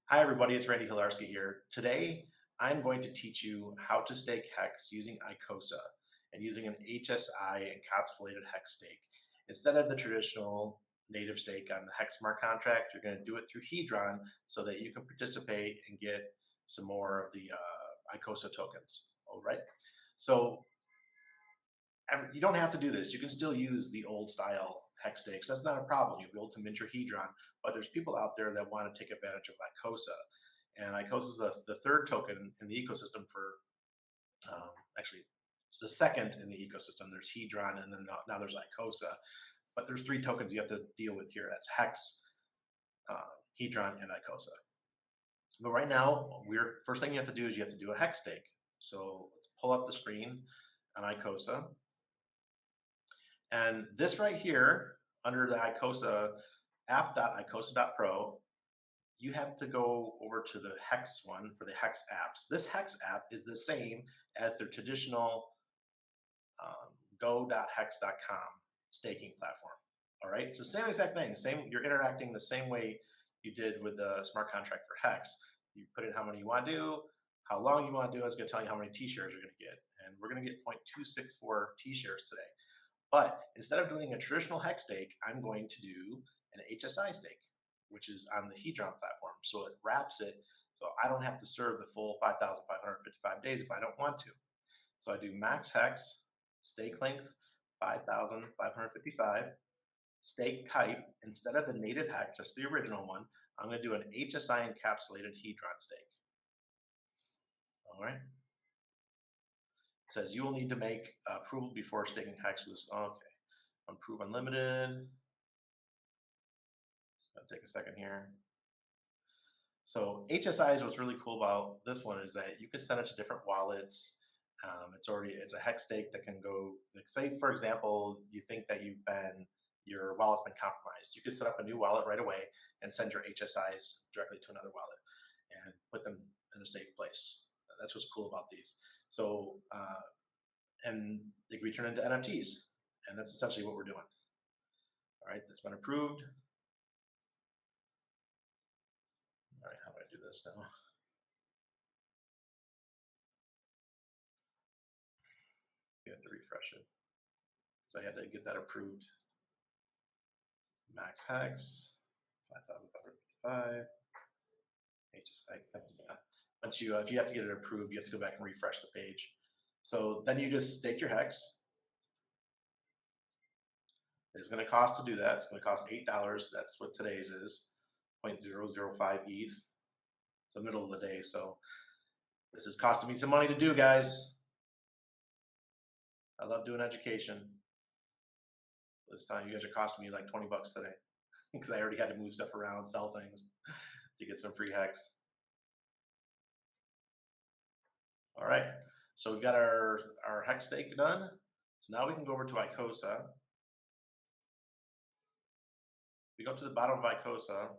Hi everybody, it's Randy Hilarski here. Today, I'm going to teach you how to stake HEX using ICOSA and using an HSI encapsulated HEX stake. Instead of the traditional native stake on the HEX smart contract, you're going to do it through Hedron so that you can participate and get some more of the ICOSA tokens. All right. So you don't have to do this. You can still use the old style hex stakes. That's not a problem. You'll be able to mint your Hedron, but there's people out there that want to take advantage of ICOSA. And ICOSA is the third token in the ecosystem for, actually, the second in the ecosystem. There's Hedron, and then now there's ICOSA. But there's three tokens you have to deal with here. That's HEX, Hedron, and ICOSA. But right now, first thing you have to do is you have to do a hex stake. So let's pull up the screen on ICOSA. And this right here, under the ICOSA app.icosa.pro, you have to go over to the HEX one for the HEX apps. This HEX app is the same as their traditional go.hex.com staking platform. All right, it's the same exact thing. You're interacting the same way you did with the smart contract for HEX. You put in how many you want to do, how long you want to do. It's going to tell you how many T-shares you're going to get, and we're going to get 0.264 T-shares today. But instead of doing a traditional HEX stake, I'm going to do an HSI stake, which is on the Hedron platform. So it wraps it, so I don't have to serve the full 5,555 days if I don't want to. So I do max HEX, stake length 5,555, stake type, instead of the native HEX, that's the original one, I'm going to do an HSI encapsulated Hedron stake. All right. It says you will need to make approval before staking HEX loose. Okay, approve unlimited. It's gonna take a second here. So HSI is what's really cool about this one is that you can send it to different wallets. It's a HEX stake that can go, like, say for example, you think that your wallet's been compromised. You can set up a new wallet right away and send your HSIs directly to another wallet and put them in a safe place. That's what's cool about these. So, and they can be turned into NFTs. And that's essentially what we're doing. All right, that's been approved. All right, how do I do this now? You had to refresh it because I had to get that approved. Max HEX, 5,555. Once if you have to get it approved, you have to go back and refresh the page. So then you just stake your HEX. It's going to cost to do that. It's going to cost $8. That's what today's is, 0.005 ETH. It's the middle of the day, so this is costing me some money to do, guys. I love doing education. This time you guys are costing me like 20 bucks today because I already had to move stuff around, sell things to get some free HEX. All right, so we've got our HEX stake done. So now we can go over to ICOSA. We go to the bottom of ICOSA.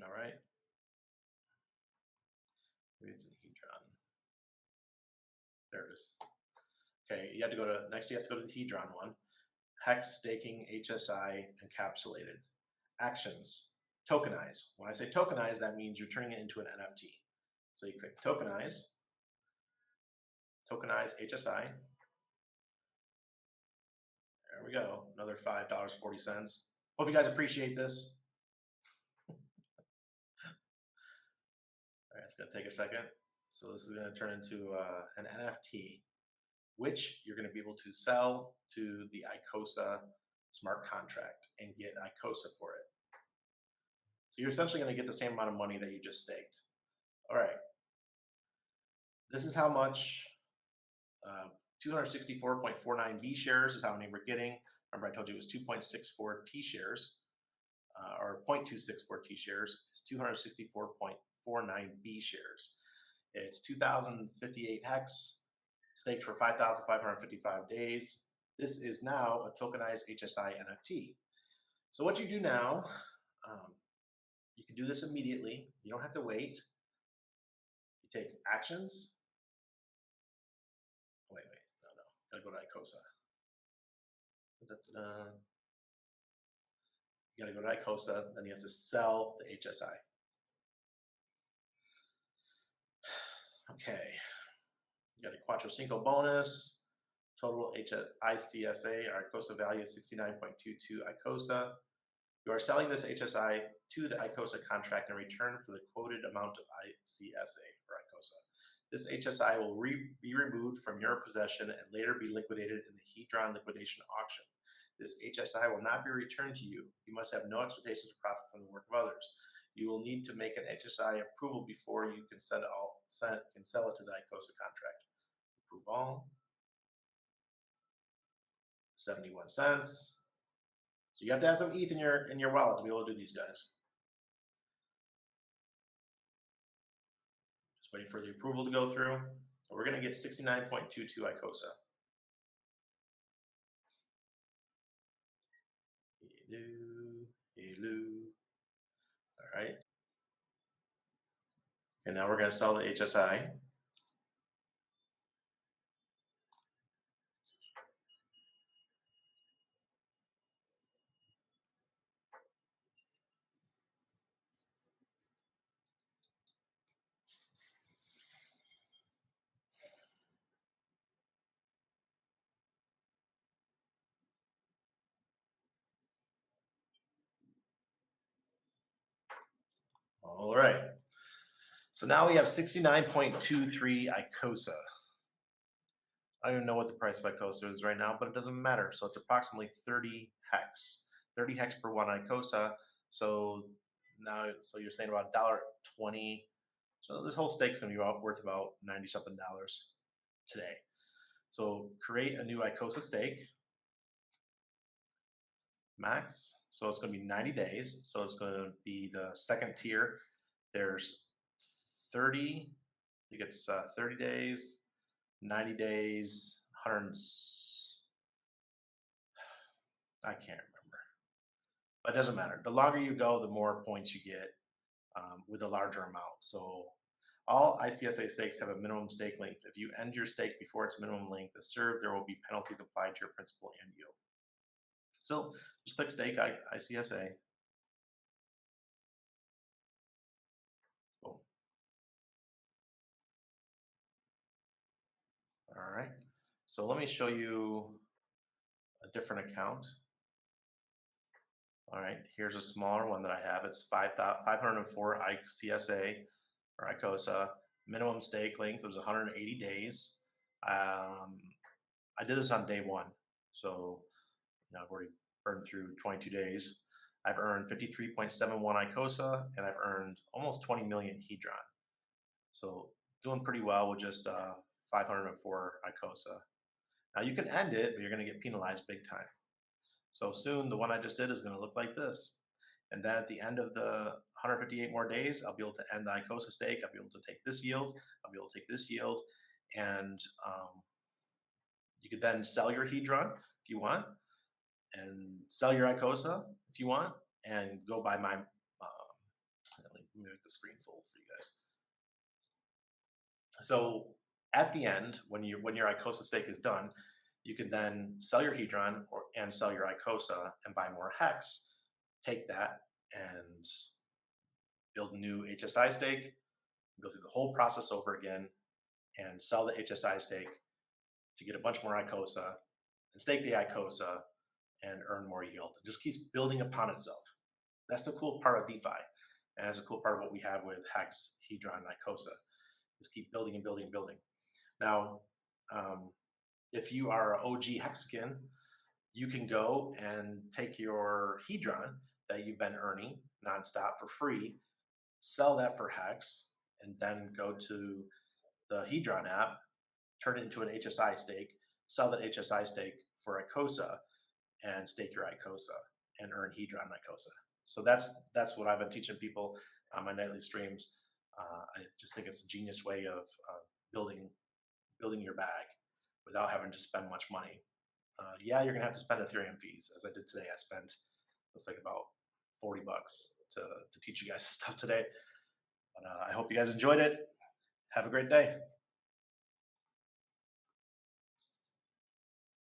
All right. Maybe it's in Hedron. There it is. Okay, you have to go to, next you have to go to the Hedron one. HEX staking HSI encapsulated. Actions, tokenize. When I say tokenize, that means you're turning it into an NFT. So you click tokenize, tokenize HSI. There we go, another $5.40. Hope you guys appreciate this. All right, it's gonna take a second. So this is gonna turn into an NFT, which you're gonna be able to sell to the ICOSA smart contract and get ICOSA for it. So you're essentially gonna get the same amount of money that you just staked. All right, this is how much, 264.49 B shares is how many we're getting. Remember I told you it was 2.64 T shares, or 0.264 T shares. It's 264.49 B shares. It's 2,058 HEX, staked for 5,555 days. This is now a tokenized HSI NFT. So what you do now, you can do this immediately. You don't have to wait. You take actions. Wait, no, gotta go to ICOSA. You got to go to ICOSA, then you have to sell the HSI. Okay, you got a Cuatro Cinco bonus. Total ICSA, our ICOSA value is 69.22 ICOSA. You are selling this HSI to the ICOSA contract in return for the quoted amount of ICSA for ICOSA. This HSI will be removed from your possession and later be liquidated in the Hedron liquidation auction. This HSI will not be returned to you. You must have no expectations of profit from the work of others. You will need to make an HSI approval before you can sell it to the ICOSA contract. Approve all. 71 cents. So you have to have some ETH in your wallet to be able to do these guys. Just waiting for the approval to go through. We're going to get 69.22 ICOSA. Hello. All right. And now we're going to sell the HSI. All right. So now we have 69.23 ICOSA. I don't even know what the price of ICOSA is right now, but it doesn't matter. So it's approximately 30 hex, 30 hex per one ICOSA. So now, so you're saying about $1.20. So this whole stake's going to be worth about $90-something today. So create a new ICOSA stake. Max. So it's going to be 90 days. So it's going to be the second tier. There's 30. I think it's 30 days, 90 days, 100. I can't remember. But it doesn't matter. The longer you go, the more points you get with a larger amount. So all ICSA stakes have a minimum stake length. If you end your stake before its minimum length is served, there will be penalties applied to your principal and yield. So just click stake ICSA. Boom. All right. So let me show you a different account. All right, here's a smaller one that I have. It's 504 ICSA or ICOSA. Minimum stake length was 180 days. I did this on day one. So I've already burned through 22 days. I've earned 53.71 ICOSA, and I've earned almost 20 million Hedron. So doing pretty well with just 504 ICOSA. Now you can end it, but you're going to get penalized big time. So soon, the one I just did is going to look like this. And then at the end of the 158 more days, I'll be able to end the ICOSA stake. I'll be able to take this yield. I'll be able to take this yield. And you could then sell your Hedron if you want, and sell your ICOSA if you want, and go buy my, let me make the screen full for you guys. So at the end, when your ICOSA stake is done, you can then sell your Hedron and sell your ICOSA and buy more HEX, take that and build a new HSI stake, go through the whole process over again and sell the HSI stake to get a bunch more ICOSA and stake the ICOSA and earn more yield. It just keeps building upon itself. That's the cool part of DeFi. And that's a cool part of what we have with HEX, Hedron, and ICOSA. Just keep building and building and building. Now, if you are an OG Hexagon, you can go and take your Hedron that you've been earning nonstop for free, sell that for HEX, and then go to the Hedron app, turn it into an HSI stake, sell that HSI stake for ICOSA, and stake your ICOSA and earn Hedron ICOSA. So that's what I've been teaching people on my nightly streams. I just think it's a genius way of building your bag without having to spend much money. Yeah, you're gonna have to spend Ethereum fees, as I did today. I spent, it's like about $40 to teach you guys stuff today. But I hope you guys enjoyed it. Have a great day.